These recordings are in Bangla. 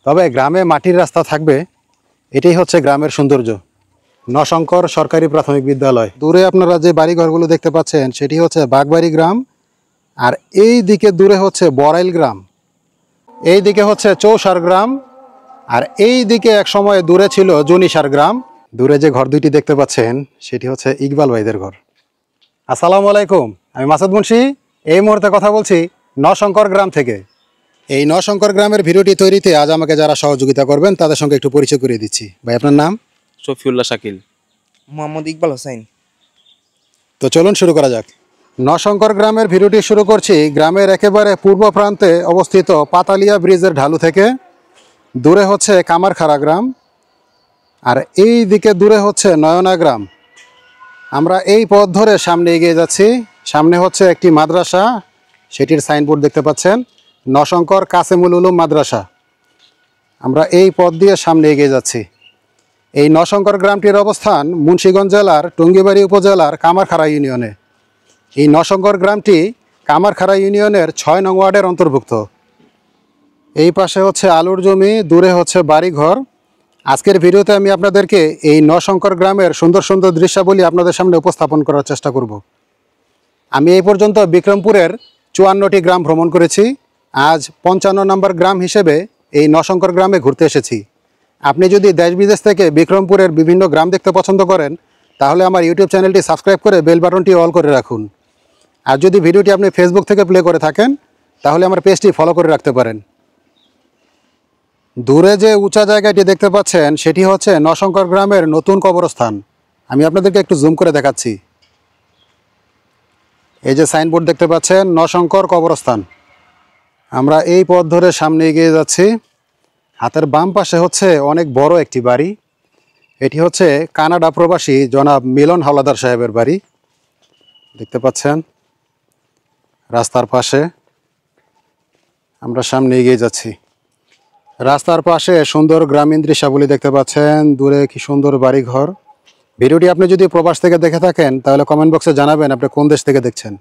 তবে গ্রামে মাটির রাস্তা থাকবে, এটাই হচ্ছে গ্রামের সৌন্দর্য। নশঙ্কর সরকারি প্রাথমিক বিদ্যালয়। দূরে আপনারা যে বাড়িঘরগুলো দেখতে পাচ্ছেন সেটি হচ্ছে বাগবাড়ি গ্রাম, আর এই দিকে দূরে হচ্ছে বড়াইল গ্রাম, এই দিকে হচ্ছে চৌসার গ্রাম, আর এই দিকে এক সময় দূরে ছিল জুনিসার গ্রাম। দূরে যে ঘর দুইটি দেখতে পাচ্ছেন সেটি হচ্ছে ইকবাল ভাইদের ঘর। আসসালামু আলাইকুম, আমি মাসুদ মুন্সি। এই মুহূর্তে কথা বলছি নশঙ্কর গ্রাম থেকে। এই নশঙ্কর গ্রামের ভিডিওটি তৈরিতে আজ আমাকে যারা সহযোগিতা করবেন তাদের সঙ্গে একটু পরিচয় করিয়ে দিচ্ছি। ভাই, আপনার নাম? শফিউল্লাহ শাকিল। মোহাম্মদ ইকবাল হোসেন। তো চলুন শুরু করা যাক। নশঙ্কর গ্রামের ভিডিওটি শুরু করছি গ্রামের একেবারে পূর্ব প্রান্তে অবস্থিত পাতালিয়া ব্রিজের ঢালু থেকে। দূরে হচ্ছে কামারখাড়া গ্রাম, আর এই দিকে দূরে হচ্ছে নয়না গ্রাম। আমরা এই পথ ধরে সামনে এগিয়ে যাচ্ছি। সামনে হচ্ছে একটি মাদ্রাসা, সেটির সাইনবোর্ড দেখতে পাচ্ছেন, নশঙ্কর কাসেমুল উলুম মাদ্রাসা। আমরা এই পথ দিয়ে সামনে এগিয়ে যাচ্ছি। এই নশঙ্কর গ্রামটির অবস্থান মুন্সিগঞ্জ জেলার টঙ্গিবাড়ি উপজেলার কামারখাড়া ইউনিয়নে। এই নশঙ্কর গ্রামটি কামারখাড়া ইউনিয়নের ৬ নং ওয়ার্ডের অন্তর্ভুক্ত। এই পাশে হচ্ছে আলুর জমি, দূরে হচ্ছে বাড়িঘর। আজকের ভিডিওতে আমি আপনাদেরকে এই নশঙ্কর গ্রামের সুন্দর সুন্দর দৃশ্যাবলী আপনাদের সামনে উপস্থাপন করার চেষ্টা করব। আমি এই পর্যন্ত বিক্রমপুরের ৫৪টি গ্রাম ভ্রমণ করেছি। আজ ৫৫ নম্বর গ্রাম হিসেবে এই নশঙ্কর গ্রামে ঘুরতে এসেছি। আপনি যদি দেশ বিদেশ থেকে বিক্রমপুরের বিভিন্ন গ্রাম দেখতে পছন্দ করেন তাহলে আমার ইউটিউব চ্যানেলটি সাবস্ক্রাইব করে বেল বাটনটি অল করে রাখুন। আর যদি ভিডিওটি আপনি ফেসবুক থেকে প্লে করে থাকেন তাহলে আমার পেজটি ফলো করে রাখতে পারেন। দূরে যে উঁচা জায়গাটি দেখতে পাচ্ছেন সেটি হচ্ছে নশঙ্কর গ্রামের নতুন কবরস্থান। আমি আপনাদেরকে একটু জুম করে দেখাচ্ছি। এই যে সাইনবোর্ড দেখতে পাচ্ছেন, নশঙ্কর কবরস্থান। আমরা এই পথ ধরে সামনে এগিয়ে যাচ্ছি। হাতের বাম পাশে হচ্ছে অনেক বড় একটি বাড়ি। এটি হচ্ছে কানাডা প্রবাসী জনাব মিলন হাওলাদার সাহেবের বাড়ি। দেখতে পাচ্ছেন রাস্তার পাশে। আমরা সামনে এগিয়ে যাচ্ছি। রাস্তার পাশে সুন্দর গ্রামীণ দৃশ্যাবলী দেখতে পাচ্ছেন, দূরে কি সুন্দর বাড়িঘর। ভিডিওটি আপনি যদি প্রবাস থেকে দেখে থাকেন তাহলে কমেন্ট বক্সে জানাবেন আপনি কোন দেশ থেকে দেখছেন।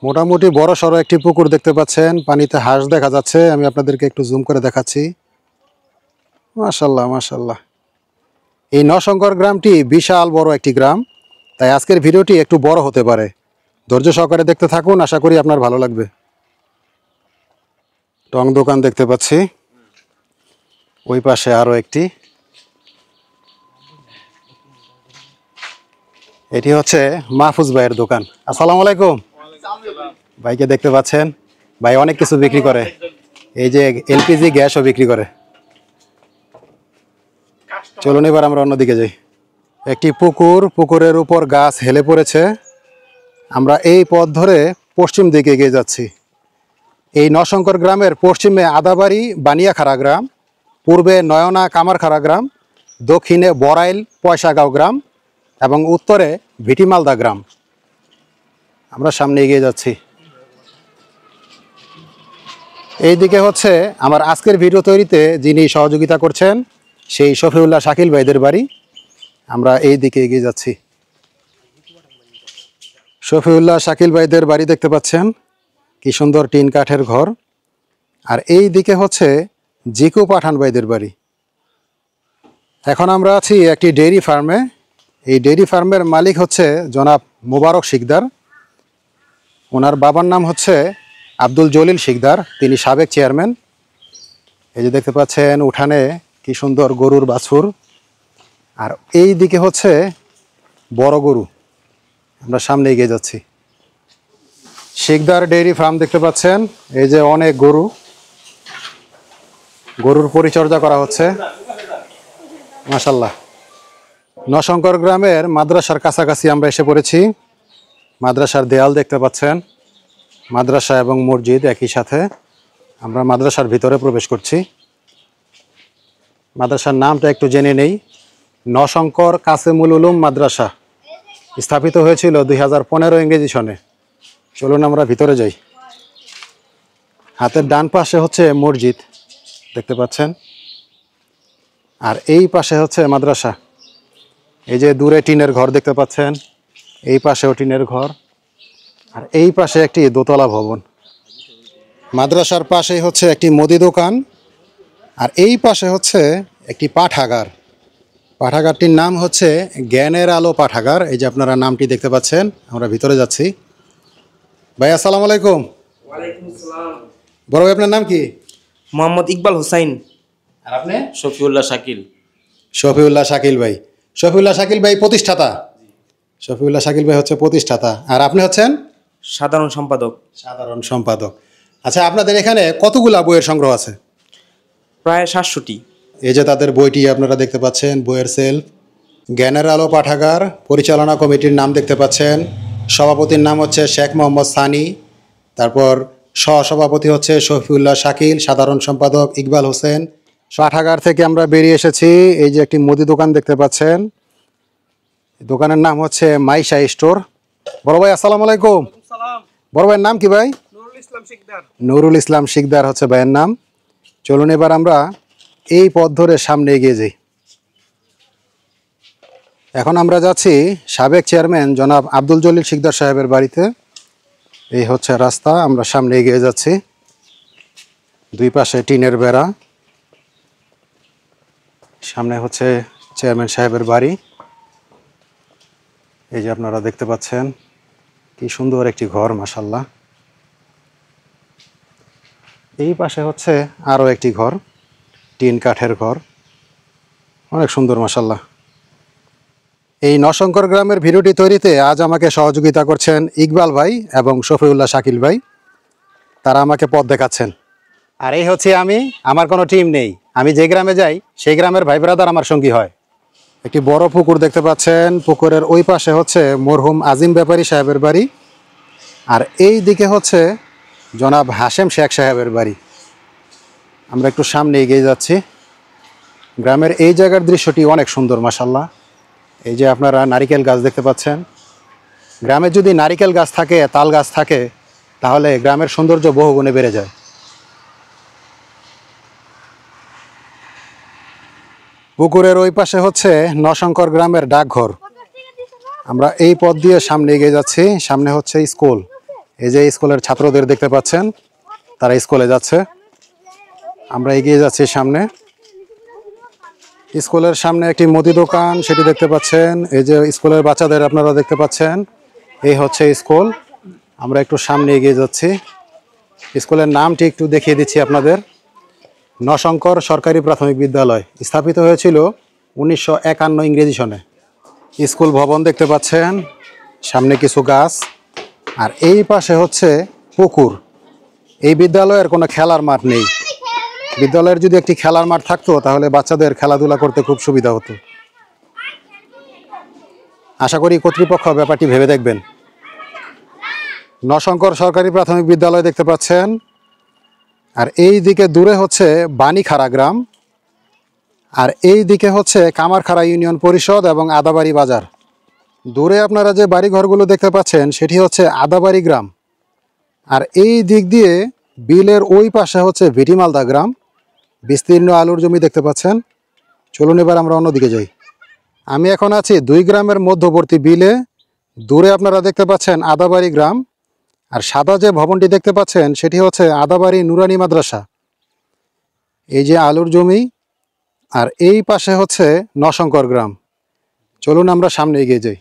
মোটামুটি বড় সড়ো একটি পুকুর দেখতে পাচ্ছেন, পানিতে হাঁস দেখা যাচ্ছে। আমি আপনাদেরকে একটু জুম করে দেখাচ্ছি। মাশাল্লাহ মাশাল্লাহ। এই নশঙ্কর গ্রামটি বিশাল বড় একটি গ্রাম, তাই আজকের ভিডিওটি একটু বড় হতে পারে। ধৈর্য সহকারে দেখতে থাকুন, আশা করি আপনার ভালো লাগবে। টং দোকান দেখতে পাচ্ছি, ওই পাশে আরও একটি। এটি হচ্ছে মাহফুজ ভাইয়ের দোকান। আসসালামু আলাইকুম। ভাইকে দেখতে পাচ্ছেন, ভাই অনেক কিছু বিক্রি করে। এই যে এলপিজি গ্যাসও বিক্রি করে। চলুন এবার আমরা অন্যদিকে যাই। একটি পুকুর, পুকুরের উপর গাছ হেলে পড়েছে। আমরা এই পথ ধরে পশ্চিম দিকে এগিয়ে যাচ্ছি। এই নশঙ্কর গ্রামের পশ্চিমে আদাবাড়ি বানিয়াখাড়া গ্রাম, পূর্বে নয়না কামারখাড়া গ্রাম, দক্ষিণে বড়াইল পয়সাগাঁও গ্রাম এবং উত্তরে ভিটিমালদা গ্রাম। আমরা সামনে এগিয়ে যাচ্ছি। এই দিকে হচ্ছে আমার আজকের ভিডিও তৈরিতে যিনি সহযোগিতা করছেন সেই শফিউল্লাহ শাকিল ভাইদের বাড়ি। আমরা এই দিকে এগিয়ে যাচ্ছি। শফিউল্লাহ শাকিল ভাইদের বাড়ি দেখতে পাচ্ছেন, কি সুন্দর টিন কাঠের ঘর। আর এই দিকে হচ্ছে জিকু পাঠান ভাইদের বাড়ি। এখন আমরা আছি একটি ডেইরি ফার্মে। এই ডেইরি ফার্মের মালিক হচ্ছে জনাব মোবারক শিকদার। ওনার বাবার নাম হচ্ছে আব্দুল জলিল শিকদার, তিনি সাবেক চেয়ারম্যান। এই যে দেখতে পাচ্ছেন উঠানে কি সুন্দর গরুর বাছুর। আর এই দিকে হচ্ছে বড় গরু। আমরা সামনে এগিয়ে যাচ্ছি। শিকদার ডেইরি ফার্ম দেখতে পাচ্ছেন, এই যে অনেক গরু, গরুর পরিচর্যা করা হচ্ছে। মাশাল্লাহ। নশঙ্কর গ্রামের মাদ্রাসার কাছাকাছি আমরা এসে পড়েছি। মাদ্রাসার দেয়াল দেখতে পাচ্ছেন, মাদ্রাসা এবং মসজিদ একই সাথে। আমরা মাদ্রাসার ভিতরে প্রবেশ করছি। মাদ্রাসার নামটা একটু জেনে নেই। নশঙ্কর কাসেমুল উলুম মাদ্রাসা স্থাপিত হয়েছিল 2015 ইংরেজি সনে। চলুন আমরা ভিতরে যাই। হাতের ডান পাশে হচ্ছে মসজিদ দেখতে পাচ্ছেন, আর এই পাশে হচ্ছে মাদ্রাসা। এই যে দূরে টিনের ঘর দেখতে পাচ্ছেন, এই পাশেও টিনের ঘর, আর এই পাশে একটি দোতলা ভবন। মাদ্রাসার পাশেই হচ্ছে একটি মুদি দোকান, আর এই পাশে হচ্ছে একটি পাঠাগার। পাঠাগারটির নাম হচ্ছে জ্ঞানের আলো পাঠাগার। এই যে আপনারা নামটি দেখতে পাচ্ছেন, আমরা ভিতরে যাচ্ছি। ভাই আসসালামু আলাইকুম। ওয়ালাইকুম আসসালাম। বড় ভাই আপনার নাম কি? মোহাম্মদ ইকবাল হোসাইন। আর আপনি? শফিউল্লাহ শাকিল। শফিউল্লাহ শাকিল ভাই। শফিউল্লাহ শাকিল ভাই প্রতিষ্ঠাতা। শফিউল্লাহ শাকিল ভাই হচ্ছে প্রতিষ্ঠাতা, আর আপনি হচ্ছেন সাধারণ সম্পাদক। সাধারণ সম্পাদক। আচ্ছা, আপনাদের এখানে কতগুলা বইয়ের সংগ্রহ আছে? প্রায় 700টি। এই যে তাদের বইটি আপনারা দেখতে পাচ্ছেন, বইয়ের সেল। জ্ঞানের আলো পাঠাগার পরিচালনা কমিটির নাম দেখতে পাচ্ছেন। সভাপতির নাম হচ্ছে শেখ মোহাম্মদ সানি। তারপর সহসভাপতি হচ্ছে শফিউল্লাহ শাকিল, সাধারণ সম্পাদক ইকবাল হোসেন। পাঠাগার থেকে আমরা বেরিয়ে এসেছি। এই যে একটি মুদি দোকান দেখতে পাচ্ছেন, দোকানের নাম হচ্ছে মাইশা স্টোর। বড় ভাই আসসালামু আলাইকুম। বড় ভাইয়ের নাম কি ভাই? নুরুল ইসলাম শিকদার হচ্ছে ভাইয়ের নাম। চলুন এবার আমরা এই পথ ধরে সামনে এগিয়ে যাই। এখন আমরা যাচ্ছি সাবেক চেয়ারম্যান জনাব আব্দুল জলিল শিকদার সাহেবের বাড়িতে। এই হচ্ছে রাস্তা, আমরা সামনে এগিয়ে যাচ্ছি। দুই পাশে টিনের বেড়া, সামনে হচ্ছে চেয়ারম্যান সাহেবের বাড়ি। এই যে আপনারা দেখতে পাচ্ছেন কি সুন্দর একটি ঘর, মাশাআল্লাহ। এই পাশে হচ্ছে আরও একটি ঘর, টিন কাঠের ঘর, অনেক সুন্দর মাশাআল্লাহ। এই নশঙ্কর গ্রামের ভিডিওটি তৈরিতে আজ আমাকে সহযোগিতা করছেন ইকবাল ভাই এবং শফিউল্লাহ শাকিল ভাই। তারা আমাকে পথ দেখাচ্ছেন। আর এই হচ্ছে আমি, আমার কোনো টিম নেই। আমি যে গ্রামে যাই সেই গ্রামের ভাই ব্রাদার আমার সঙ্গী হয়। একটি বড় পুকুর দেখতে পাচ্ছেন, পুকুরের ওই পাশে হচ্ছে মরহুম আজিম ব্যাপারী সাহেবের বাড়ি, আর এই দিকে হচ্ছে জনাব হাশেম শেখ সাহেবের বাড়ি। আমরা একটু সামনে এগিয়ে যাচ্ছি। গ্রামের এই জায়গার দৃশ্যটি অনেক সুন্দর মাশাআল্লাহ। এই যে আপনারা নারিকেল গাছ দেখতে পাচ্ছেন। গ্রামে যদি নারিকেল গাছ থাকে, তাল গাছ থাকে, তাহলে গ্রামের সৌন্দর্য বহুগুণে বেড়ে যায়। পুকুরের ওই পাশে হচ্ছে নশঙ্কর গ্রামের ডাকঘর। আমরা এই পথ দিয়ে সামনে এগিয়ে যাচ্ছি। সামনে হচ্ছে স্কুল। এই যে স্কুলের ছাত্রদের দেখতে পাচ্ছেন, তারা স্কুলে যাচ্ছে। আমরা এগিয়ে যাচ্ছি সামনে। স্কুলের সামনে একটি মুদি দোকান, সেটি দেখতে পাচ্ছেন। এই যে স্কুলের বাচ্চাদের আপনারা দেখতে পাচ্ছেন, এই হচ্ছে স্কুল। আমরা একটু সামনে এগিয়ে যাচ্ছি। স্কুলের নামটি একটু দেখিয়ে দিচ্ছি আপনাদের। নশঙ্কর সরকারি প্রাথমিক বিদ্যালয় স্থাপিত হয়েছিল 1951 ইংরেজি সনে। স্কুল ভবন দেখতে পাচ্ছেন, সামনে কিছু গাছ, আর এই পাশে হচ্ছে পুকুর। এই বিদ্যালয়ের কোনো খেলার মাঠ নেই। বিদ্যালয়ের যদি একটি খেলার মাঠ থাকতো তাহলে বাচ্চাদের খেলাধুলা করতে খুব সুবিধা হতো। আশা করি কর্তৃপক্ষ ব্যাপারটি ভেবে দেখবেন। নশঙ্কর সরকারি প্রাথমিক বিদ্যালয় দেখতে পাচ্ছেন, আর এই দিকে দূরে হচ্ছে বাণীখাড়া গ্রাম, আর এই দিকে হচ্ছে কামারখাড়া ইউনিয়ন পরিষদ এবং আদাবাড়ি বাজার। দূরে আপনারা যে বাড়িঘরগুলো দেখতে পাচ্ছেন সেটি হচ্ছে আদাবাড়ি গ্রাম। আর এই দিক দিয়ে বিলের ওই পাশে হচ্ছে ভিটিমালদা গ্রাম। বিস্তীর্ণ আলুর জমি দেখতে পাচ্ছেন। চলুন এবার আমরা অন্যদিকে যাই। আমি এখন আছি দুই গ্রামের মধ্যবর্তী বিলে। দূরে আপনারা দেখতে পাচ্ছেন আদাবাড়ি গ্রাম, আর সাদা যে ভবনটি দেখতে পাচ্ছেন সেটি হচ্ছে আদাবাড়ি নুরানি মাদ্রাসা। এই যে আলুর জমি, আর এই পাশে হচ্ছে নশঙ্কর গ্রাম। চলুন আমরা সামনে এগিয়ে যাই।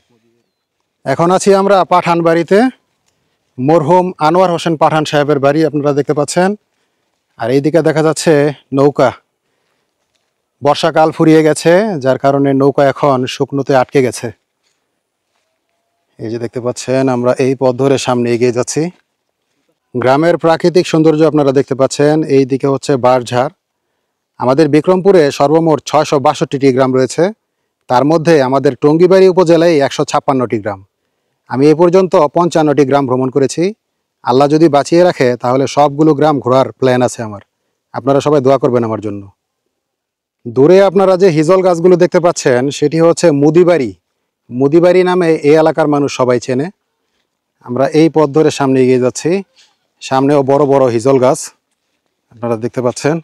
এখন আছি আমরা পাঠান বাড়িতে। মরহুম আনোয়ার হোসেন পাঠান সাহেবের বাড়ি আপনারা দেখতে পাচ্ছেন। আর এইদিকে দেখা যাচ্ছে নৌকা। বর্ষাকাল ফুরিয়ে গেছে, যার কারণে নৌকা এখন শুকনোতে আটকে গেছে। এই যে দেখতে পাচ্ছেন, আমরা এই পথ ধরে সামনে এগিয়ে যাচ্ছি। গ্রামের প্রাকৃতিক সৌন্দর্য আপনারা দেখতে পাচ্ছেন। এই দিকে হচ্ছে বাঁশঝাড়। আমাদের বিক্রমপুরে সর্বমোট 662টি গ্রাম রয়েছে। তার মধ্যে আমাদের টঙ্গিবাড়ি উপজেলায় 156টি গ্রাম। আমি এ পর্যন্ত 55টি গ্রাম ভ্রমণ করেছি। আল্লাহ যদি বাঁচিয়ে রাখে তাহলে সবগুলো গ্রাম ঘোরার প্ল্যান আছে আমার। আপনারা সবাই দোয়া করবেন আমার জন্য। দূরে আপনারা যে হিজল গাছগুলো দেখতে পাচ্ছেন সেটি হচ্ছে মুদিবাড়ি। মুদিবাড়ি নামে এই এলাকার মানুষ সবাই চেনে। আমরা এই পথ ধরে সামনে এগিয়ে যাচ্ছি। সামনেও বড় বড় হিজল গাছ আপনারা দেখতে পাচ্ছেন।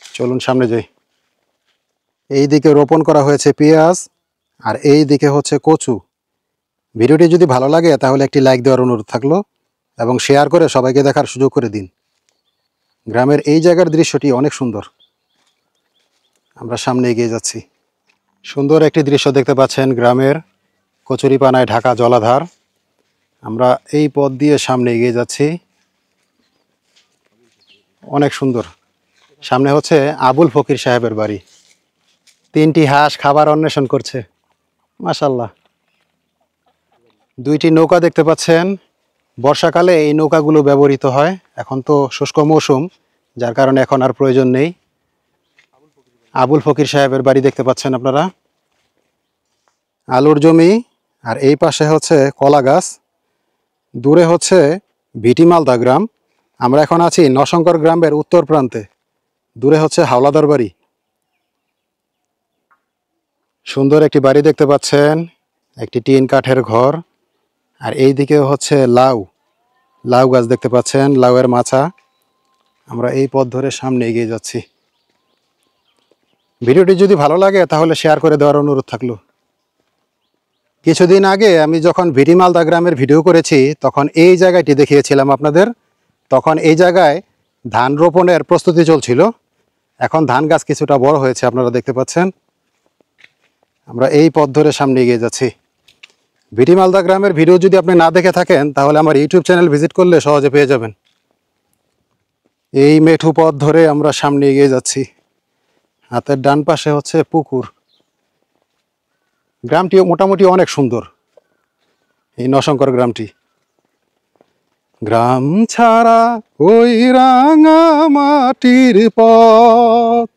চলুন সামনে যাই। এই দিকে রোপণ করা হয়েছে পেঁয়াজ, আর এই দিকে হচ্ছে কচু। ভিডিওটি যদি ভালো লাগে তাহলে একটি লাইক দেওয়ার অনুরোধ থাকলো, এবং শেয়ার করে সবাইকে দেখার সুযোগ করে দিন। গ্রামের এই জায়গার দৃশ্যটি অনেক সুন্দর। আমরা সামনে এগিয়ে যাচ্ছি। সুন্দর একটি দৃশ্য দেখতে পাচ্ছেন, গ্রামের কচুরিপানায় ঢাকা জলাধার। আমরা এই পথ দিয়ে সামনে এগিয়ে যাচ্ছি। অনেক সুন্দর। সামনে হচ্ছে আবুল ফকির সাহেবের বাড়ি। 3টি হাঁস খাবার অন্বেষণ করছে, মাশাল্লাহ। 2টি নৌকা দেখতে পাচ্ছেন। বর্ষাকালে এই নৌকাগুলো ব্যবহৃত হয়, এখন তো শুষ্ক মৌসুম, যার কারণে এখন আর প্রয়োজন নেই। আবুল ফকির সাহেবের বাড়ি দেখতে পাচ্ছেন আপনারা। আলুর জমি, আর এই পাশে হচ্ছে কলা গাছ। দূরে হচ্ছে ভিটি মালদা গ্রাম। আমরা এখন আছি নশঙ্কর গ্রামের উত্তর প্রান্তে। দূরে হচ্ছে হাওলাদার বাড়ি। সুন্দর একটি বাড়ি দেখতে পাচ্ছেন, একটি টিন কাঠের ঘর। আর এই দিকে হচ্ছে লাউ গাছ দেখতে পাচ্ছেন, লাউয়ের মাচা। আমরা এই পথ ধরে সামনে এগিয়ে যাচ্ছি। ভিডিওটি যদি ভালো লাগে তাহলে শেয়ার করে দেওয়ার অনুরোধ থাকলো। কিছুদিন আগে আমি যখন ভিটি মালদা গ্রামের ভিডিও করেছি তখন এই জায়গাটি দেখিয়েছিলাম আপনাদের। তখন এই জায়গায় ধান রোপণের প্রস্তুতি চলছিল। এখন ধান গাছ কিছুটা বড় হয়েছে, আপনারা দেখতে পাচ্ছেন। আমরা এই পথ ধরে সামনে এগিয়ে যাচ্ছি। ভিটি মালদা গ্রামের ভিডিও যদি আপনি না দেখে থাকেন তাহলে আমার ইউটিউব চ্যানেল ভিজিট করলে সহজে পেয়ে যাবেন। এই মেঠু পথ ধরে আমরা সামনে এগিয়ে যাচ্ছি। হাতের ডান পাশে হচ্ছে পুকুর। গ্রামটিও মোটামুটি অনেক সুন্দর, এই নশঙ্কর গ্রামটি। গ্রাম ছাড়া ওই রাঙা মাটির পথ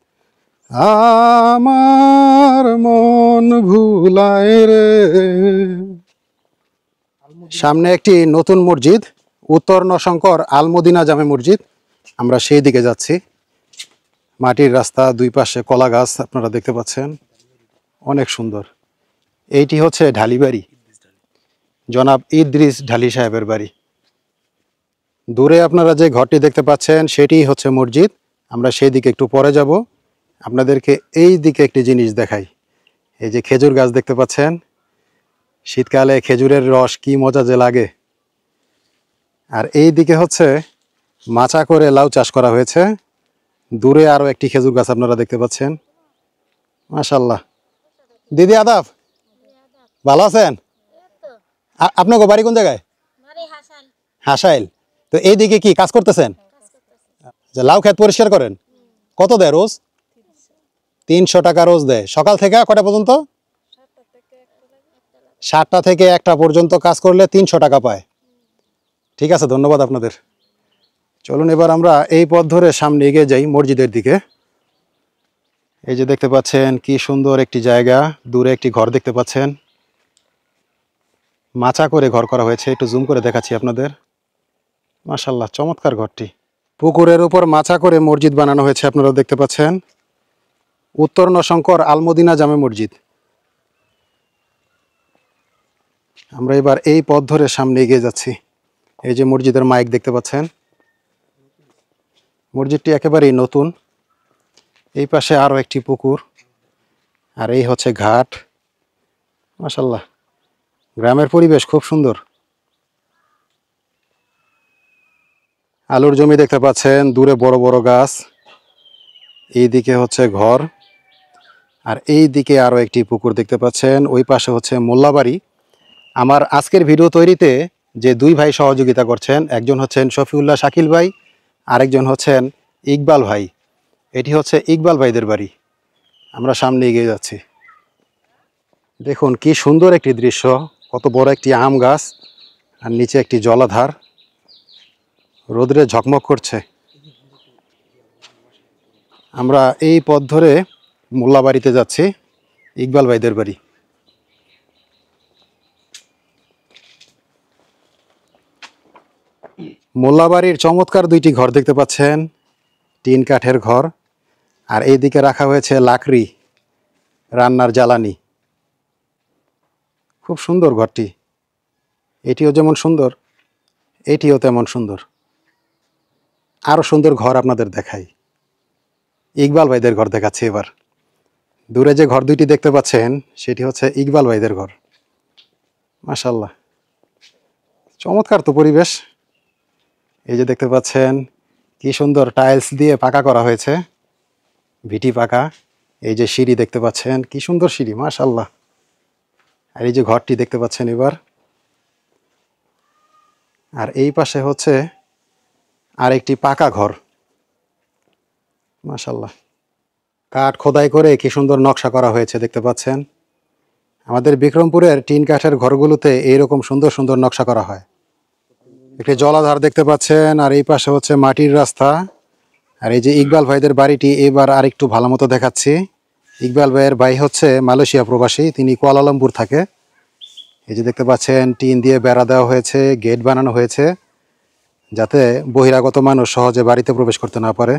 আমার মন ভুলায় রে। সামনে একটি নতুন মসজিদ, উত্তর নশঙ্কর আলমদিনা জামে মসজিদ। আমরা সেই দিকে যাচ্ছি। মাটির রাস্তা, 2 পাশে কলা গাছ আপনারা দেখতে পাচ্ছেন, অনেক সুন্দর। এইটি হচ্ছে ঢালি বাড়ি, জনাব ইদ্রিস ঢালি সাহেবের বাড়ি। দূরে আপনারা যে ঘরটি দেখতে পাচ্ছেন সেটি হচ্ছে মসজিদ। আমরা সেই দিকে একটু পরে যাব। আপনাদেরকে এই দিকে একটি জিনিস দেখাই। এই যে খেজুর গাছ দেখতে পাচ্ছেন, শীতকালে খেজুরের রস কি মজা যে লাগে। আর এই দিকে হচ্ছে মাচা করে লাউ চাষ করা হয়েছে। দূরে আরও একটি খেজুর গাছ আপনারা দেখতে পাচ্ছেন, মাশাল্লাহ। দিদি আদাব, ভালো আছেন? আপনাকে বাড়ি কোন জায়গায়? হাসাইল। তো এই দিকে কি কাজ করতেছেন? যে লাউ ক্ষেত পরিষ্কার করেন? কত দেয় রোজ? 300 টাকা রোজ দেয়। সকাল থেকে কটা পর্যন্ত? 7টা থেকে 1টা পর্যন্ত কাজ করলে 300 টাকা পায়। ঠিক আছে, ধন্যবাদ আপনাদের। চলুন এবার আমরা এই পথ ধরে সামনে এগিয়ে যাই মসজিদের দিকে। এই যে দেখতে পাচ্ছেন কি সুন্দর একটি জায়গা। দূরে একটি ঘর দেখতে পাচ্ছেন, মাচা করে ঘর করা হয়েছে। একটু জুম করে দেখাচ্ছি আপনাদের, মাশাল্লাহ, চমৎকার ঘরটি। পুকুরের উপর মাচা করে মসজিদ বানানো হয়েছে, আপনারা দেখতে পাচ্ছেন। উত্তর নশঙ্কর আলমদিনা জামে মসজিদ। আমরা এবার এই পথ ধরে সামনে এগিয়ে যাচ্ছি। এই যে মসজিদের মাইক দেখতে পাচ্ছেন। মসজিদটি একেবারেই নতুন। এই পাশে আরও একটি পুকুর, আর এই হচ্ছে ঘাট। মাশাল্লাহ, গ্রামের পরিবেশ খুব সুন্দর। আলুর জমি দেখতে পাচ্ছেন, দূরে বড় বড় গাছ। এই দিকে হচ্ছে ঘর, আর এই দিকে আরও একটি পুকুর দেখতে পাচ্ছেন। ওই পাশে হচ্ছে মোল্লাবাড়ি। আমার আজকের ভিডিও তৈরিতে যে 2 ভাই সহযোগিতা করছেন, একজন হচ্ছেন শফিউল্লাহ শাকিল ভাই, আরেকজন হচ্ছেন ইকবাল ভাই। এটি হচ্ছে ইকবাল ভাইদের বাড়ি। আমরা সামনে এগিয়ে যাচ্ছি। দেখুন কি সুন্দর একটি দৃশ্য, কত বড় একটি আম গাছ, আর নিচে একটি জলাধার, রোদ্রে ঝকমক করছে। আমরা এই পথ ধরে মোল্লাবাড়িতে যাচ্ছি, ইকবাল ভাইদের বাড়ি। মোল্লাবাড়ির চমৎকার 2টি ঘর দেখতে পাচ্ছেন, টিন কাঠের ঘর। আর এই দিকে রাখা হয়েছে লাকড়ি, রান্নার জ্বালানি। খুব সুন্দর ঘরটি। এটিও যেমন সুন্দর, এটিও তেমন সুন্দর। আরও সুন্দর ঘর আপনাদের দেখাই। ইকবাল ভাইদের ঘর দেখাচ্ছি এবার। দূরে যে ঘর 2টি দেখতে পাচ্ছেন সেটি হচ্ছে ইকবাল ভাইদের ঘর। মাশাল্লাহ, চমৎকার তো পরিবেশ। এই যে দেখতে পাচ্ছেন কি সুন্দর টাইলস দিয়ে পাকা করা হয়েছে, ভিটি পাকা। এই যে সিঁড়ি দেখতে পাচ্ছেন, কি সুন্দর সিঁড়ি, মাশাআল্লাহ। আর এই যে ঘরটি দেখতে পাচ্ছেন এবার। আর এই পাশে হচ্ছে আরেকটি পাকা ঘর, মাশাআল্লাহ। কাঠ খোদাই করে কি সুন্দর নকশা করা হয়েছে দেখতে পাচ্ছেন। আমাদের বিক্রমপুরের টিন কাঠের ঘরগুলোতে এইরকম সুন্দর সুন্দর নকশা করা হয়। একটি জলাধার দেখতে পাচ্ছেন, আর এই পাশে হচ্ছে মাটির রাস্তা। আর এই যে ইকবাল ভাইদের বাড়িটি এবার আরেকটু ভালো মতো দেখাচ্ছি। ইকবাল ভাইয়ের ভাই হচ্ছে মালয়েশিয়া প্রবাসী, তিনি কুয়ালালামপুর থাকে। এই যে দেখতে পাচ্ছেন টিন দিয়ে বেড়া দেওয়া হয়েছে, গেট বানানো হয়েছে যাতে বহিরাগত মানুষ সহজে বাড়িতে প্রবেশ করতে না পারে।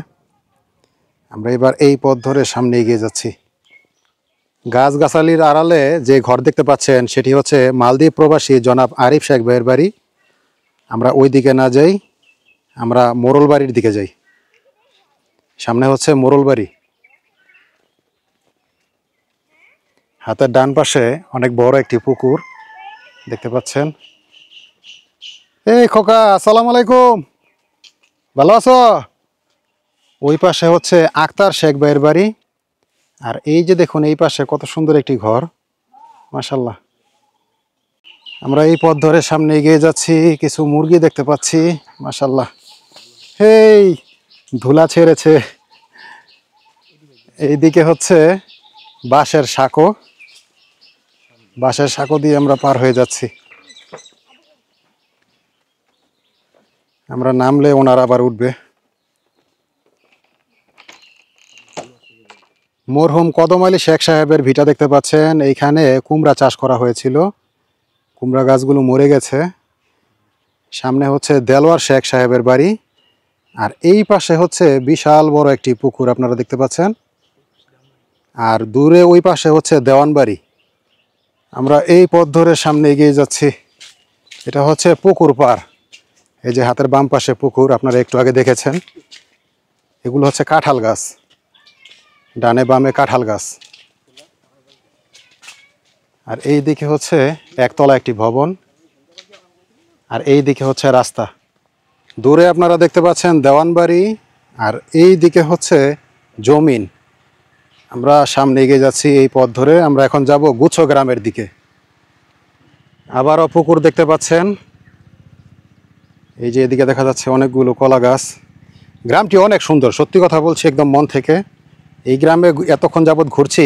আমরা এবার এই পথ ধরে সামনে এগিয়ে যাচ্ছি। গাছগাছালির আড়ালে যে ঘর দেখতে পাচ্ছেন সেটি হচ্ছে মালদ্বীপ প্রবাসী জনাব আরিফ শেখ ভাইয়ের বাড়ি। আমরা ওই দিকে না যাই, আমরা মোরল বাড়ির দিকে যাই। সামনে হচ্ছে মোরল বাড়ি। হাতের ডান পাশে অনেক বড় একটি পুকুর দেখতে পাচ্ছেন। এই খোকা, আসসালামু আলাইকুম, ভালো আছো? ওই পাশে হচ্ছে আক্তার শেখ ভাইয়ের বাড়ি। আর এই যে দেখুন এই পাশে কত সুন্দর একটি ঘর, মাশাআল্লাহ। আমরা এই পথ ধরে সামনে এগিয়ে যাচ্ছি, কিছু মুরগি দেখতে পাচ্ছি, মাশাআল্লাহ। হেই, ধুলা ছেড়েছে। এইদিকে হচ্ছে বাঁশের সাঁকো, বাঁশের সাঁকো দিয়ে আমরা পার হয়ে যাচ্ছি। আমরা নামলে ওনারা আবার উঠবে। মরহুম কদম আলী শেখ সাহেবের ভিটা দেখতে পাচ্ছেন। এইখানে কুমড়া চাষ করা হয়েছিল, কুমড়া গাছগুলো মরে গেছে। সামনে হচ্ছে দেলোয়ার শেখ সাহেবের বাড়ি। আর এই পাশে হচ্ছে বিশাল বড় একটি পুকুর আপনারা দেখতে পাচ্ছেন। আর দূরে ওই পাশে হচ্ছে দেওয়ান বাড়ি। আমরা এই পথ ধরে সামনে এগিয়ে যাচ্ছি। এটা হচ্ছে পুকুর পার। এই যে হাতের বাম পাশে পুকুর, আপনারা একটু আগে দেখেছেন। এগুলো হচ্ছে কাঁঠাল গাছ, ডানে বামে কাঁঠাল গাছ। আর এই দিকে হচ্ছে একতলা একটি ভবন, আর এই দিকে হচ্ছে রাস্তা। দূরে আপনারা দেখতে পাচ্ছেন দেওয়ান বাড়ি, আর এই দিকে হচ্ছে জমিন। আমরা সামনে এগিয়ে যাচ্ছি এই পথ ধরে। আমরা এখন যাব গুচ্ছ গ্রামের দিকে। আবারও পুকুর দেখতে পাচ্ছেন। এই যে এদিকে দেখা যাচ্ছে অনেকগুলো কলা গাছ। গ্রামটি অনেক সুন্দর, সত্যি কথা বলছি, একদম মন থেকে। এই গ্রামে এতক্ষণ যাবৎ ঘুরছি,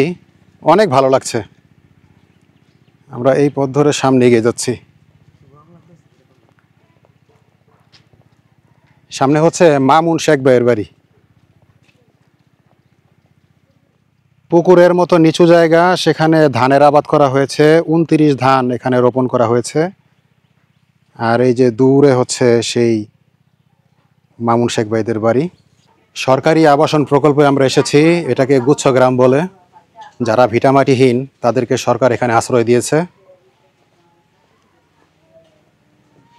অনেক ভালো লাগছে। আমরা এই পথ ধরে সামনে এগিয়ে যাচ্ছি। সামনে হচ্ছে মামুন শেখ ভাইয়ের বাড়ি। পুকুরের মতো নিচু জায়গা, সেখানে ধানের আবাদ করা হয়েছে। 29 ধান এখানে রোপণ করা হয়েছে। আর এই যে দূরে হচ্ছে সেই মামুন শেখ ভাইদের বাড়ি। সরকারি আবাসন প্রকল্পে আমরা এসেছি, এটাকে গুচ্ছ গ্রাম বলে। যারা ভিটামাটিহীন তাদেরকে সরকার এখানে আশ্রয় দিয়েছে,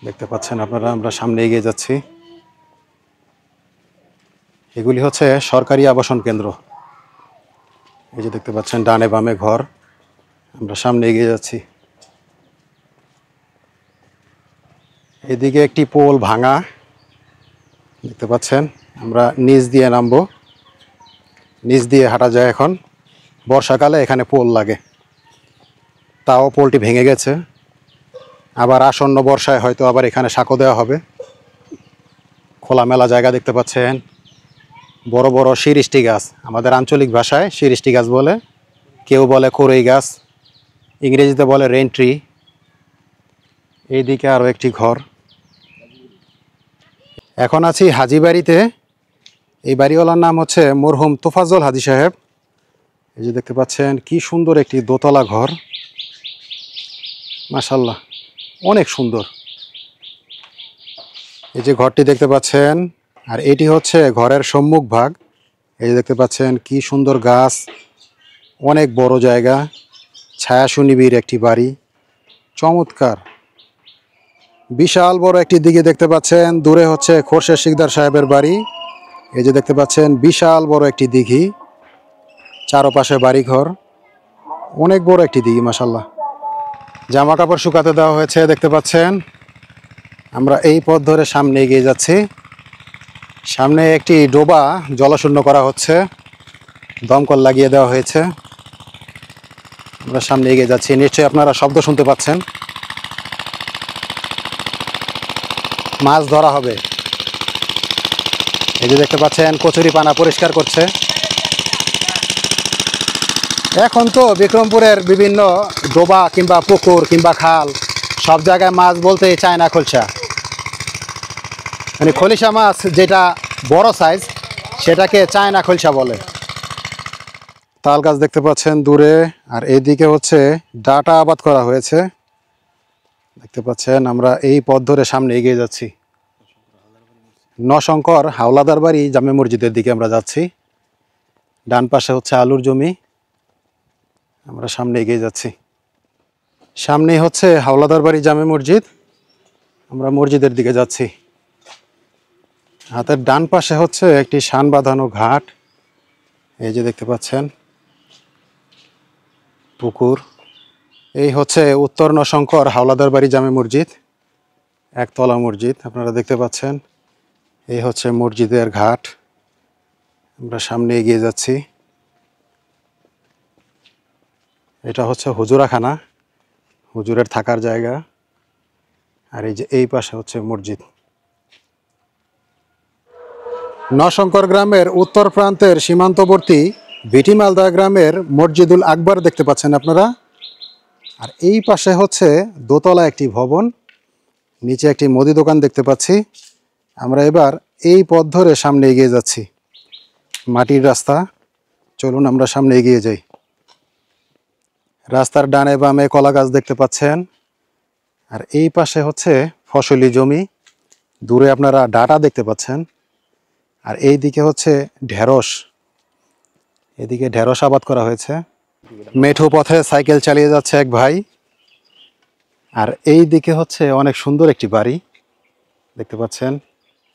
দেখতে পাচ্ছেন আপনারা। আমরা সামনে এগিয়ে যাচ্ছি। এগুলি হচ্ছে সরকারি আবাসন কেন্দ্র। এই যে দেখতে পাচ্ছেন ডানে বামে ঘর। আমরা সামনে এগিয়ে যাচ্ছি। এদিকে একটি পোল ভাঙা দেখতে পাচ্ছেন। আমরা নিচ দিয়ে নামবো, নিচ দিয়ে হাঁটা যায় এখন। বর্ষাকালে এখানে পোল লাগে, তাও পোলটি ভেঙে গেছে। আবার আসন্ন বর্ষায় হয়তো আবার এখানে সাঁকো দেওয়া হবে। খোলামেলা জায়গা দেখতে পাচ্ছেন। বড় বড় শিরিষ্টি গাছ, আমাদের আঞ্চলিক ভাষায় শিরিষ্টি গাছ বলে, কেউ বলে কড়ই গাছ, ইংরেজিতে বলে রেইন ট্রি। এইদিকে আরও একটি ঘর। এখন আছি হাজি বাড়িতে। এই বাড়িওয়ালার নাম হচ্ছে মরহুম তোফাজ্জল হাজি সাহেব। এই যে দেখতে পাচ্ছেন কি সুন্দর একটি দোতলা ঘর, মাশাআল্লাহ, অনেক সুন্দর। এই যে ঘরটি দেখতে পাচ্ছেন, আর এটি হচ্ছে ঘরের সম্মুখ ভাগ। এই যে দেখতে পাচ্ছেন কি সুন্দর গাছ, অনেক বড় জায়গা, ছায়া সুনিবিড় একটি বাড়ি, চমৎকার। বিশাল বড় একটি দিঘি দেখতে পাচ্ছেন। দূরে হচ্ছে খোরশেদ শিকদার সাহেবের বাড়ি। এই যে দেখতে পাচ্ছেন বিশাল বড় একটি দিঘি, চারপাশে বাড়িঘর, অনেক বড় একটি দিঘি, মাশাআল্লাহ। জামা কাপড় শুকাতে দেওয়া হয়েছে দেখতে পাচ্ছেন। আমরা এই পথ ধরে সামনে এগিয়ে যাচ্ছি। সামনে একটি ডোবা জলশূন্য করা হচ্ছে। দমকল লাগিয়ে দেওয়া হয়েছে। আমরা সামনে এগিয়ে যাচ্ছি, নিশ্চয়ই আপনারা শব্দ শুনতে পাচ্ছেন। মাছ ধরা হবে। এই যে দেখতে পাচ্ছেন কচুরি পানা পরিষ্কার করছে। এখন তো বিক্রমপুরের বিভিন্ন ডোবা কিংবা পুকুর কিংবা খাল সব জায়গায় মাছ বলতে চায়না খলসা, মানে খলিশা মাছ যেটা বড় সাইজ সেটাকে চায়না খলসা বলে। তাল গাছ দেখতে পাচ্ছেন দূরে, আর এইদিকে হচ্ছে ডাটা আবাদ করা হয়েছে দেখতে পাচ্ছেন। আমরা এই পথ ধরে সামনে এগিয়ে যাচ্ছি। নশঙ্কর হাওলাদার বাড়ি জামে মসজিদের দিকে আমরা যাচ্ছি। ডান পাশে হচ্ছে আলুর জমি। আমরা সামনে এগিয়ে যাচ্ছি। সামনেই হচ্ছে হাওলাদার বাড়ি জামে মসজিদ। আমরা মসজিদের দিকে যাচ্ছি। হাতের ডান পাশে হচ্ছে একটি শান বাঁধানো ঘাট, এই যে দেখতে পাচ্ছেন, পুকুর। এই হচ্ছে উত্তর নশঙ্কর হাওলাদার বাড়ি জামে মসজিদ, একতলা মসজিদ আপনারা দেখতে পাচ্ছেন। এই হচ্ছে মসজিদের ঘাট। আমরা সামনে এগিয়ে যাচ্ছি। এটা হচ্ছে হুজুরাখানা, হুজুরের থাকার জায়গা। আর এই যে এই পাশে হচ্ছে মসজিদ। নশঙ্কর গ্রামের উত্তর প্রান্তের সীমান্তবর্তী ভিটিমালদা গ্রামের মসজিদুল আকবর দেখতে পাচ্ছেন আপনারা। আর এই পাশে হচ্ছে দোতলা একটি ভবন, নিচে একটি মুদি দোকান দেখতে পাচ্ছি। আমরা এবার এই পথ ধরে সামনে এগিয়ে যাচ্ছি। মাটির রাস্তা, চলুন আমরা সামনে এগিয়ে যাই। রাস্তার ডানে বামে কলা গাছ দেখতে পাচ্ছেন। আর এই পাশে হচ্ছে ফসলি জমি, দূরে আপনারা ডাটা দেখতে পাচ্ছেন। আর এই দিকে হচ্ছে ঢেঁড়স, এদিকে ঢেঁড়স আবাদ করা হয়েছে। মেঠো পথে সাইকেল চালিয়ে যাচ্ছে এক ভাই। আর এই দিকে হচ্ছে অনেক সুন্দর একটি বাড়ি দেখতে পাচ্ছেন।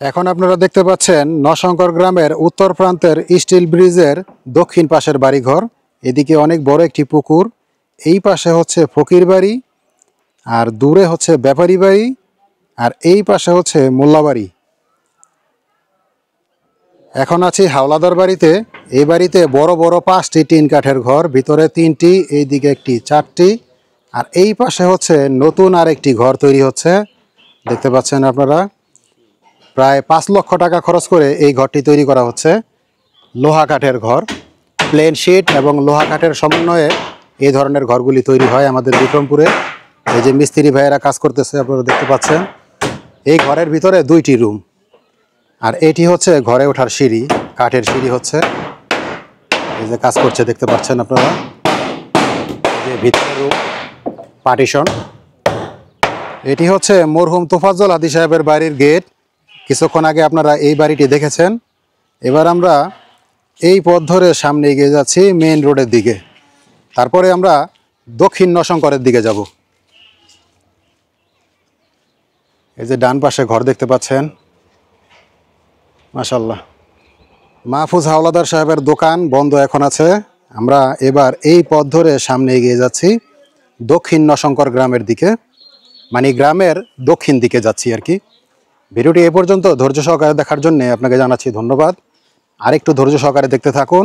এখন আপনারা দেখতে পাচ্ছেন নশঙ্কর গ্রামের উত্তর প্রান্তের স্টিল ব্রিজের দক্ষিণ পাশের বাড়িঘর। এদিকে অনেক বড় একটি পুকুর, এই পাশে হচ্ছে ফকির বাড়ি, আর দূরে হচ্ছে ব্যাপারী বাড়ি, আর এই পাশে হচ্ছে মোল্লা বাড়ি। এখন আছি হাওলাদার বাড়িতে। এই বাড়িতে বড় বড় 5টি টিন কাঠের ঘর, ভিতরে 3টি, এই দিকে একটি, 4টি। আর এই পাশে হচ্ছে নতুন আরেকটি ঘর তৈরি হচ্ছে দেখতে পাচ্ছেন আপনারা। প্রায় 5 লক্ষ টাকা খরচ করে এই ঘরটি তৈরি করা হচ্ছে। লোহা কাঠের ঘর, প্লেন শিট এবং লোহা কাঠের সমন্বয়ে এই ধরনের ঘরগুলি তৈরি হয় আমাদের বিক্রমপুরে। এই যে মিস্ত্রি ভাইয়েরা কাজ করতেছে আপনারা দেখতে পাচ্ছেন। এই ঘরের ভিতরে 2টি রুম, আর এটি হচ্ছে ঘরে ওঠার সিঁড়ি, কাঠের সিঁড়ি হচ্ছে। এই যে কাজ করছে দেখতে পাচ্ছেন আপনারা। যে ভিতরে রুম, পার্টিশন। এটি হচ্ছে মরহুম তোফাজ্জল হাদি সাহেবের বাড়ির গেট। কিছুক্ষণ আগে আপনারা এই বাড়িটি দেখেছেন। এবার আমরা এই পথ ধরে সামনে এগিয়ে যাচ্ছি মেইন রোডের দিকে। তারপরে আমরা দক্ষিণ নশঙ্করের দিকে যাব। এই যে ডান পাশে ঘর দেখতে পাচ্ছেন, মাশাআল্লাহ। মাহফুজ হাওলাদার সাহেবের দোকান বন্ধ এখন আছে। আমরা এবার এই পথ ধরে সামনে এগিয়ে যাচ্ছি দক্ষিণ নশঙ্কর গ্রামের দিকে, মানে গ্রামের দক্ষিণ দিকে যাচ্ছি আর কি। ভিডিওটি এ পর্যন্ত ধৈর্য সহকারে দেখার জন্য আপনাকে জানাচ্ছি ধন্যবাদ। আরেকটু ধৈর্য সহকারে দেখতে থাকুন,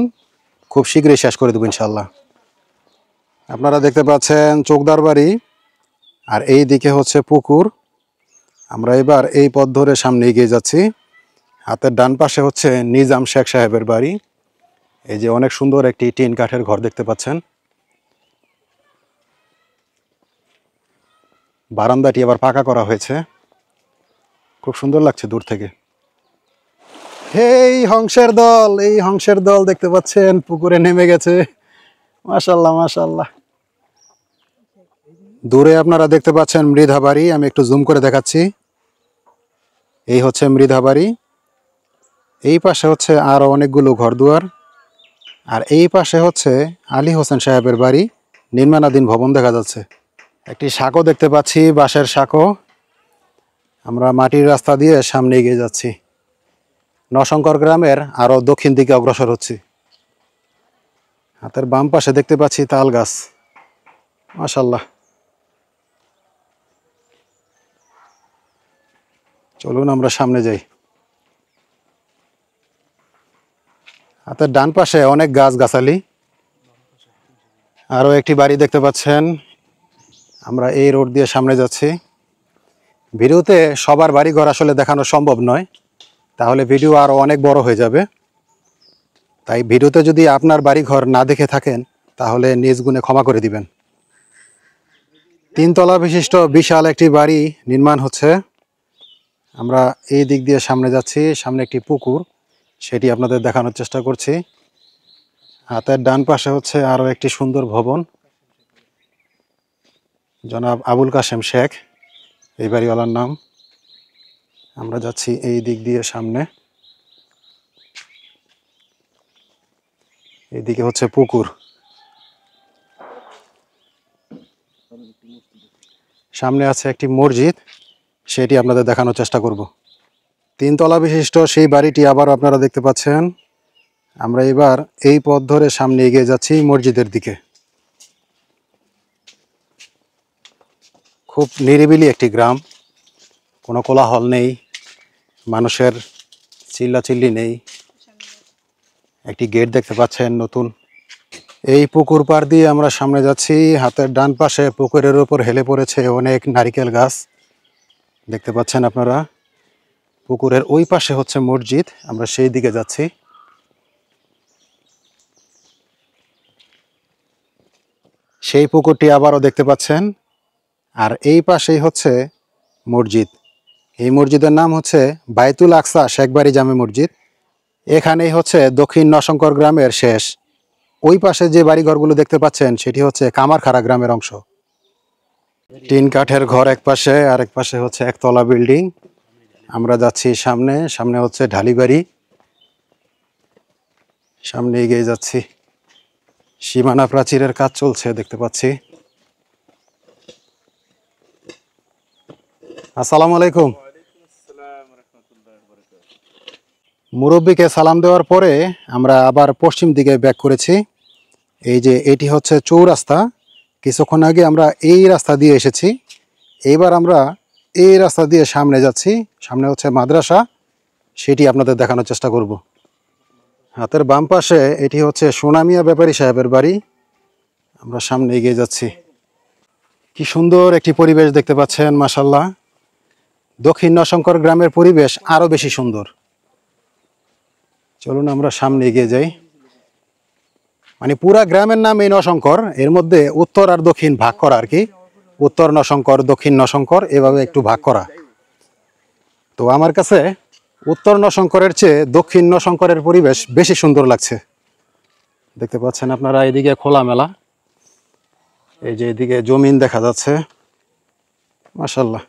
খুব শীঘ্রই শেষ করে দেবো ইনশাল্লাহ। আপনারা দেখতে পাচ্ছেন চোকদার বাড়ি, আর এই দিকে হচ্ছে পুকুর। আমরা এবার এই পথ ধরে সামনে এগিয়ে যাচ্ছি। হাতের ডান পাশে হচ্ছে নিজাম শেখ সাহেবের বাড়ি। এই যে অনেক সুন্দর একটি টিন কাঠের ঘর দেখতে পাচ্ছেন। বারান্দাটি আবার পাকা করা হয়েছে, খুব সুন্দর লাগছে দূর থেকে। এই হংসের দল, এই হংসের দল দেখতে পাচ্ছেন পুকুরে নেমে গেছে। মাশাআল্লাহ মাশাআল্লাহ। দূরে আপনারা দেখতে পাচ্ছেন মৃধা বাড়ি, আমি একটু জুম করে দেখাচ্ছি। এই হচ্ছে মৃধা বাড়ি। এই পাশে হচ্ছে আরো অনেকগুলো ঘরদুয়ার, আর এই পাশে হচ্ছে আলী হোসেন সাহেবের বাড়ি, নির্মাণাধীন ভবন দেখা যাচ্ছে। একটি সাঁকো দেখতে পাচ্ছি, বাঁশের সাঁকো। আমরা মাটির রাস্তা দিয়ে সামনে এগিয়ে যাচ্ছি, নশঙ্কর গ্রামের আরো দক্ষিণ দিকে অগ্রসর হচ্ছি। হাতের বাম পাশে দেখতে পাচ্ছি তাল গাছ, মাশাআল্লাহ। চলুন আমরা সামনে যাই। হাতের ডান পাশে অনেক গাছগাছালি, আরও একটি বাড়ি দেখতে পাচ্ছেন। আমরা এই রোড দিয়ে সামনে যাচ্ছি। ভিডিওতে সবার বাড়িঘর আসলে দেখানো সম্ভব নয়, তাহলে ভিডিও আরও অনেক বড় হয়ে যাবে। তাই ভিডিওতে যদি আপনার বাড়িঘর না দেখে থাকেন তাহলে নিজ গুণে ক্ষমা করে দিবেন। 3 তলা বিশিষ্ট বিশাল একটি বাড়ি নির্মাণ হচ্ছে। আমরা এই দিক দিয়ে সামনে যাচ্ছি, সামনে একটি পুকুর, সেটি আপনাদের দেখানোর চেষ্টা করছি। হাতের ডান পাশে হচ্ছে আরও একটি সুন্দর ভবন, জনাব আবুল কাশেম শেখ এই বাড়িওয়ালার নাম। আমরা যাচ্ছি এই দিক দিয়ে সামনে, এইদিকে হচ্ছে পুকুর, সামনে আছে একটি মসজিদ, সেটি আপনাদের দেখানোর চেষ্টা করব। 3 তলা বিশিষ্ট সেই বাড়িটি আবার আপনারা দেখতে পাচ্ছেন। আমরা এবার এই পথ ধরে সামনে এগিয়ে যাচ্ছি মসজিদের দিকে। খুব নিরিবিলি একটি গ্রাম, কোনো কোলাহল নেই, মানুষের চিল্লাচিল্লি নেই। একটি গেট দেখতে পাচ্ছেন নতুন। এই পুকুর পাড় দিয়ে আমরা সামনে যাচ্ছি। হাতের ডান পাশে পুকুরের উপর হেলে পড়েছে অনেক নারিকেল গাছ, দেখতে পাচ্ছেন আপনারা। পুকুরের ওই পাশে হচ্ছে মসজিদ, আমরা সেই দিকে যাচ্ছি। সেই পুকুরটি আবারও দেখতে পাচ্ছেন, আর এই পাশেই হচ্ছে মসজিদ। এই মসজিদের নাম হচ্ছে বাইতুল আকসা শেখবাড়ি জামে মসজিদ। এখানেই হচ্ছে দক্ষিণ নশঙ্কর গ্রামের শেষ। ওই পাশে যে বাড়িঘরগুলো দেখতে পাচ্ছেন সেটি হচ্ছে কামারখাড়া গ্রামের অংশ। টিন কাঠের ঘর এক পাশে, আর এক পাশে হচ্ছে একতলা বিল্ডিং। আমরা যাচ্ছি সামনে, সামনে হচ্ছে ঢালি বাড়ি, সামনে এগিয়ে যাচ্ছি। সীমানা প্রাচীরের কাজ চলছে দেখতে পাচ্ছি। আসসালামু আলাইকুম। মুরব্বীকে সালাম দেওয়ার পরে আমরা আবার পশ্চিম দিকে ব্যাক করেছি। এই যে এটি হচ্ছে চৌরাস্তা, কিছুক্ষণ আগে আমরা এই রাস্তা দিয়ে এসেছি। এইবার আমরা এই রাস্তা দিয়ে সামনে যাচ্ছি। সামনে হচ্ছে মাদ্রাসা, সেটি আপনাদের দেখানোর চেষ্টা করব। হাতের বাম পাশে এটি হচ্ছে সোনামিয়া ব্যাপারী সাহেবের বাড়ি। আমরা সামনে এগিয়ে যাচ্ছি। কি সুন্দর একটি পরিবেশ দেখতে পাচ্ছেন, মাশাল্লাহ। দক্ষিণ নশঙ্কর গ্রামের পরিবেশ আরও বেশি সুন্দর। চলুন আমরা সামনে এগিয়ে যাই। মানে পুরা গ্রামের নাম এই নশঙ্কর, এর মধ্যে উত্তর আর দক্ষিণ ভাগ করা আর কি। উত্তর নশঙ্কর, দক্ষিণ নশঙ্কর, এভাবে একটু ভাগ করা। তো আমার কাছে উত্তর নশঙ্করের চেয়ে দক্ষিণ নশঙ্করের পরিবেশ বেশি সুন্দর লাগছে। দেখতে পাচ্ছেন আপনারা, এদিকে খোলামেলা, এই যে এদিকে জমিন দেখা যাচ্ছে, মাশাল্লাহ।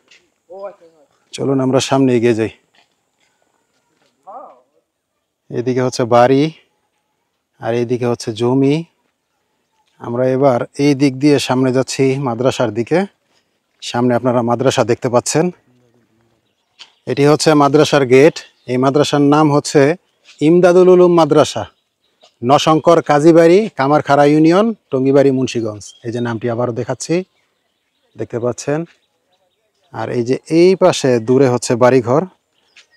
চলুন আমরা সামনে এগিয়ে যাই। এদিকে হচ্ছে বাড়ি, আর এইদিকে হচ্ছে জমি। আমরা এবার এই দিক দিয়ে সামনে যাচ্ছি মাদ্রাসার দিকে। সামনে আপনারা মাদ্রাসা দেখতে পাচ্ছেন, এটি হচ্ছে মাদ্রাসার গেট। এই মাদ্রাসার নাম হচ্ছে ইমদাদুল উলুম মাদ্রাসা, নশঙ্কর কাজীবাড়ি, কামারখাড়া ইউনিয়ন, টঙ্গিবাড়ি, মুন্সিগঞ্জ। এই যে নামটি আবারও দেখাচ্ছি, দেখতে পাচ্ছেন। আর এই যে এই পাশে দূরে হচ্ছে বাড়িঘর,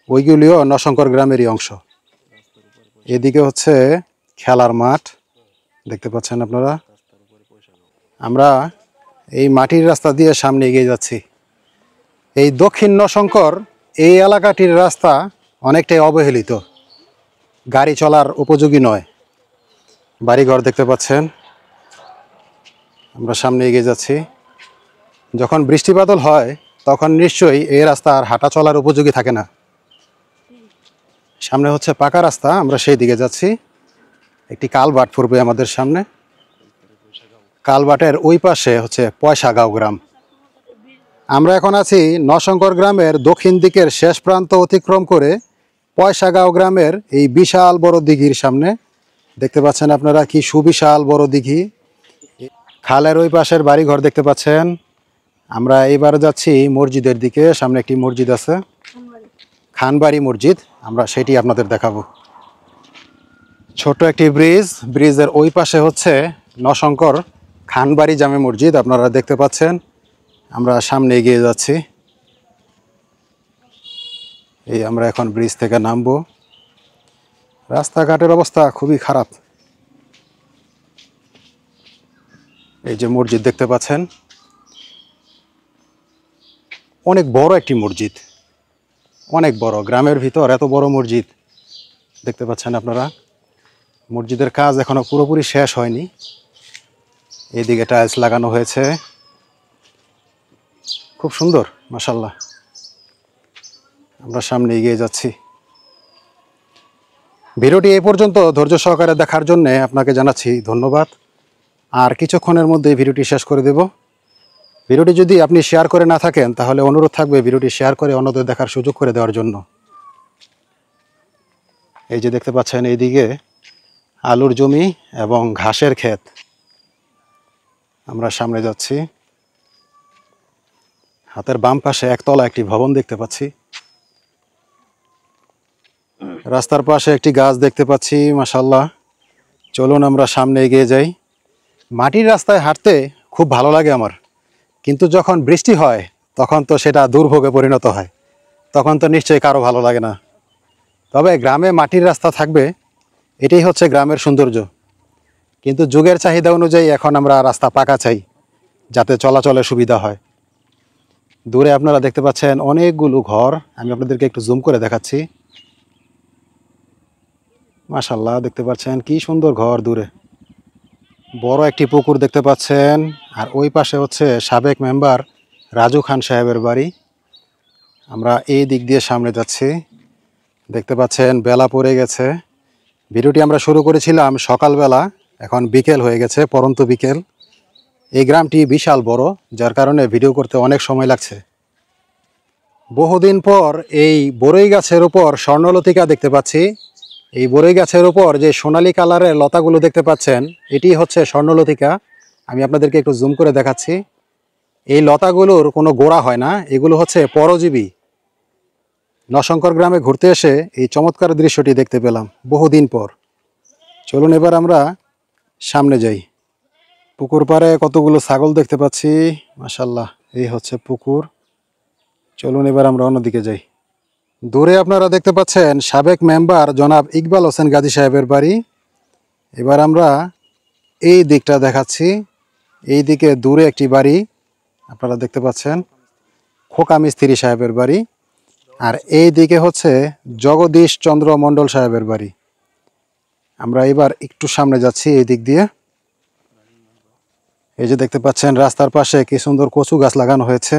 ওইগুলিও নশঙ্কর গ্রামেরই অংশ। এদিকে হচ্ছে খেলার মাঠ, দেখতে পাচ্ছেন আপনারা। আমরা এই মাটির রাস্তা দিয়ে সামনে এগিয়ে যাচ্ছি। এই দক্ষিণ নশঙ্কর এই এলাকাটির রাস্তা অনেকটাই অবহেলিত, গাড়ি চলার উপযোগী নয়। বাড়িঘর দেখতে পাচ্ছেন। আমরা সামনে এগিয়ে যাচ্ছি। যখন বৃষ্টি বাদল হয় তখন নিশ্চয়ই এই রাস্তা আর হাঁটা চলার উপযোগী থাকে না। সামনে হচ্ছে পাকা রাস্তা, আমরা সেই দিকে যাচ্ছি। একটি কালভার্ট পড়বে আমাদের সামনে। কালভার্টের ওই পাশে হচ্ছে পয়সাগাঁও গ্রাম। আমরা এখন আছি নশঙ্কর গ্রামের দক্ষিণ দিকের শেষ প্রান্ত অতিক্রম করে পয়সাগাঁও গ্রামের এই বিশাল বড় দিঘির সামনে। দেখতে পাচ্ছেন আপনারা কি সুবিশাল বড় দিঘি। খালের ওই পাশের বাড়িঘর দেখতে পাচ্ছেন। আমরা এবার যাচ্ছি মসজিদের দিকে। সামনে একটি মসজিদ আছে, খানবাড়ি মসজিদ, আমরা সেটি আপনাদের দেখাবো। ছোট একটি ব্রিজ, ব্রিজের ওই পাশে হচ্ছে নশঙ্কর খানবাড়ি জামে মসজিদ, আপনারা দেখতে পাচ্ছেন। আমরা সামনে এগিয়ে যাচ্ছি। এই আমরা এখন ব্রিজ থেকে নামবো। রাস্তাঘাটের অবস্থা খুবই খারাপ। এই যে মসজিদ দেখতে পাচ্ছেন, অনেক বড় একটি মসজিদ, অনেক বড়। গ্রামের ভিতর এত বড় মসজিদ দেখতে পাচ্ছেন আপনারা। মসজিদের কাজ এখনো পুরোপুরি শেষ হয়নি। এইদিকে টাইলস লাগানো হয়েছে, খুব সুন্দর মাশাআল্লাহ। আমরা সামনে এগিয়ে যাচ্ছি। ভিডিওটি এই পর্যন্ত ধৈর্য সহকারে দেখার জন্য আপনাকে জানাচ্ছি ধন্যবাদ। আর কিছুক্ষণের মধ্যে ভিডিওটি শেষ করে দেব। ভিডিওটি যদি আপনি শেয়ার করে না থাকেন তাহলে অনুরোধ থাকবে ভিডিওটি শেয়ার করে অন্যদের দেখার সুযোগ করে দেওয়ার জন্য। এই যে দেখতে পাচ্ছেন এইদিকে আলুর জমি এবং ঘাসের ক্ষেত। আমরা সামনে যাচ্ছি। হাতের বাম পাশে একতলা একটি ভবন দেখতে পাচ্ছি। রাস্তার পাশে একটি গাছ দেখতে পাচ্ছি মাশাআল্লাহ। চলুন আমরা সামনে এগিয়ে যাই। মাটির রাস্তায় হাঁটতে খুব ভালো লাগে আমার, কিন্তু যখন বৃষ্টি হয় তখন তো সেটা দুর্ভোগে পরিণত হয়, তখন তো নিশ্চয়ই কারো ভালো লাগে না। তবে গ্রামে মাটির রাস্তা থাকবে, এটাই হচ্ছে গ্রামের সৌন্দর্য। কিন্তু যুগের চাহিদা অনুযায়ী এখন আমরা রাস্তা পাকা চাই, যাতে চলাচলের সুবিধা হয়। দূরে আপনারা দেখতে পাচ্ছেন অনেকগুলো ঘর, আমি আপনাদেরকে একটু জুম করে দেখাচ্ছি। মাশাআল্লাহ, দেখতে পাচ্ছেন কি সুন্দর ঘর। দূরে বড় একটি পুকুর দেখতে পাচ্ছেন। আর ওই পাশে হচ্ছে সাবেক মেম্বার রাজু খান সাহেবের বাড়ি। আমরা এই দিক দিয়ে সামনে যাচ্ছি। দেখতে পাচ্ছেন বেলা পড়ে গেছে। ভিডিওটি আমরা শুরু করেছিলাম সকালবেলা, এখন বিকেল হয়ে গেছে, পরন্ত বিকেল। এই গ্রামটি বিশাল বড়, যার কারণে ভিডিও করতে অনেক সময় লাগছে। বহুদিন পর এই বরই গাছের উপর স্বর্ণলতিকা দেখতে পাচ্ছি। এই বরই গাছের উপর যে সোনালী কালারের লতাগুলো দেখতে পাচ্ছেন, এটি হচ্ছে স্বর্ণলতিকা। আমি আপনাদেরকে একটু জুম করে দেখাচ্ছি। এই লতাগুলোর কোনো গোড়া হয় না, এগুলো হচ্ছে পরজীবী। নশঙ্কর গ্রামে ঘুরতে এসে এই চমৎকার দৃশ্যটি দেখতে পেলাম বহুদিন পর। চলুন এবার আমরা সামনে যাই। পুকুর পাড়ে কতগুলো ছাগল দেখতে পাচ্ছি মাশাআল্লাহ। এই হচ্ছে পুকুর। চলুন এবার আমরা অন্যদিকে যাই। দূরে আপনারা দেখতে পাচ্ছেন সাবেক মেম্বার জনাব ইকবাল হোসেন গাজী সাহেবের বাড়ি। এবার আমরা এই দিকটা দেখাচ্ছি। এই দিকে দূরে একটি বাড়ি আপনারা দেখতে পাচ্ছেন, খোকা মিস্ত্রি সাহেবের বাড়ি। আর এই দিকে হচ্ছে জগদীশ চন্দ্র মণ্ডল সাহেবের বাড়ি। আমরা এবার একটু সামনে যাচ্ছি এই দিক দিয়ে। এই যে দেখতে পাচ্ছেন রাস্তার পাশে কি সুন্দর কচু গাছ লাগানো হয়েছে।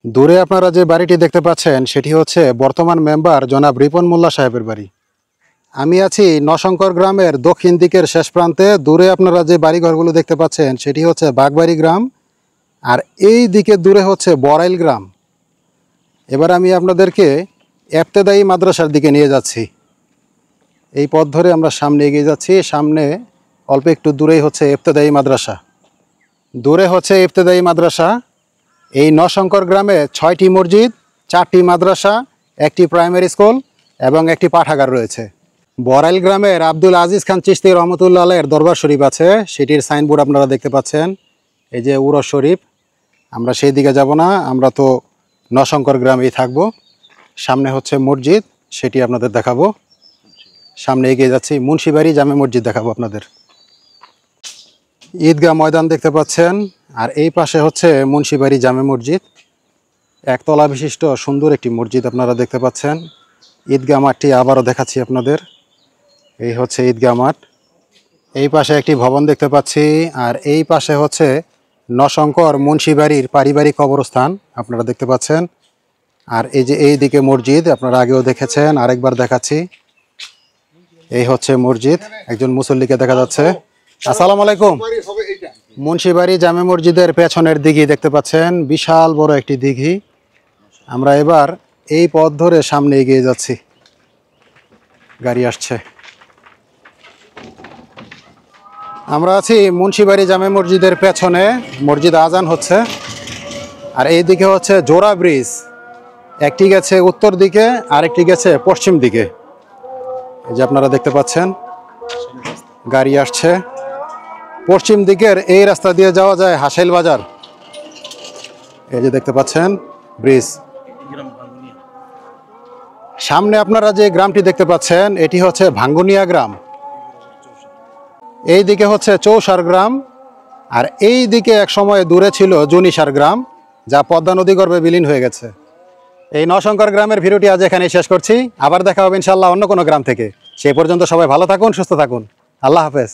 দূরে আপনারা যে বাড়িটি দেখতে পাচ্ছেন সেটি হচ্ছে বর্তমান মেম্বার জনাব রিপন মোল্লা সাহেবের বাড়ি। আমি আছি নশঙ্কর গ্রামের দক্ষিণ দিকের শেষ প্রান্তে। দূরে আপনারা যে বাড়িঘরগুলো দেখতে পাচ্ছেন সেটি হচ্ছে বাগবাড়ি গ্রাম, আর এই দিকে দূরে হচ্ছে বড়াইল গ্রাম। এবার আমি আপনাদেরকে ইবতেদায়ী মাদ্রাসার দিকে নিয়ে যাচ্ছি। এই পথ ধরে আমরা সামনে এগিয়ে যাচ্ছি। সামনে অল্প একটু দূরেই হচ্ছে ইবতেদায়ী মাদ্রাসা। দূরে হচ্ছে ইবতেদায়ী মাদ্রাসা। এই নশঙ্কর গ্রামে 6টি মসজিদ, 4টি মাদ্রাসা, একটি প্রাইমারি স্কুল এবং একটি পাঠাগার রয়েছে। বড়াইল গ্রামের আব্দুল আজিজ খান চিশতি রহমতুল্লাহ আলাইহির দরবার শরীফ আছে, সেটির সাইনবোর্ড আপনারা দেখতে পাচ্ছেন। এই যে উরস শরীফ। আমরা সেই দিকে যাব না, আমরা তো নশঙ্কর গ্রামেই থাকবো। সামনে হচ্ছে মসজিদ, সেটি আপনাদের দেখাবো। সামনে এগিয়ে যাচ্ছি, মুন্সিবাড়ি জামে মসজিদ দেখাবো আপনাদের। ঈদগাহ ময়দান দেখতে পাচ্ছেন, আর এই পাশে হচ্ছে মুন্সিবাড়ি জামে মসজিদ। একতলা বিশিষ্ট সুন্দর একটি মসজিদ আপনারা দেখতে পাচ্ছেন। ঈদগাহ মাঠটি আবারও দেখাচ্ছি আপনাদের। এই হচ্ছে ঈদগাহ মাঠ। এই পাশে একটি ভবন দেখতে পাচ্ছি, আর এই পাশে হচ্ছে নশঙ্কর মুন্সিবাড়ির পারিবারিক কবরস্থান আপনারা দেখতে পাচ্ছেন। আর এই যে এই দিকে মসজিদ আপনারা আগেও দেখেছেন, আরেকবার দেখাচ্ছি। এই হচ্ছে মসজিদ, একজন মুসল্লিকে দেখা যাচ্ছে। আসসালামু আলাইকুম। মুন্সিবাড়ি জামে মসজিদের পেছনের দিঘি দেখতে পাচ্ছেন, বিশাল বড় একটি দিঘি। আমরা এবার এই পথ ধরে সামনে এগিয়ে যাচ্ছি। গাড়ি আসছে। আমরা আছি মুন্সিবাড়ি জামে মসজিদের পেছনে, মসজিদ আজান হচ্ছে। আর এই দিকে হচ্ছে জোড়া ব্রিজ, একটি গেছে উত্তর দিকে আরেকটি গেছে পশ্চিম দিকে। এই যে আপনারা দেখতে পাচ্ছেন গাড়ি আসছে। পশ্চিম দিকের এই রাস্তা দিয়ে যাওয়া যায় হাসেল বাজার। এই যে দেখতে পাচ্ছেন ব্রিজ। সামনে আপনারা যে গ্রামটি দেখতে পাচ্ছেন এটি হচ্ছে ভাঙ্গুনিয়া গ্রাম, এই দিকে হচ্ছে চৌসার গ্রাম, আর এই দিকে এক সময় দূরে ছিল জুনিসার গ্রাম, যা পদ্মা নদীগর্ভে বিলীন হয়ে গেছে। এই নশঙ্কর গ্রামের ভিডিওটি আজ এখানেই শেষ করছি। আবার দেখা হবে ইনশাল্লাহ অন্য কোনো গ্রাম থেকে। সেই পর্যন্ত সবাই ভালো থাকুন, সুস্থ থাকুন। আল্লাহ হাফেজ।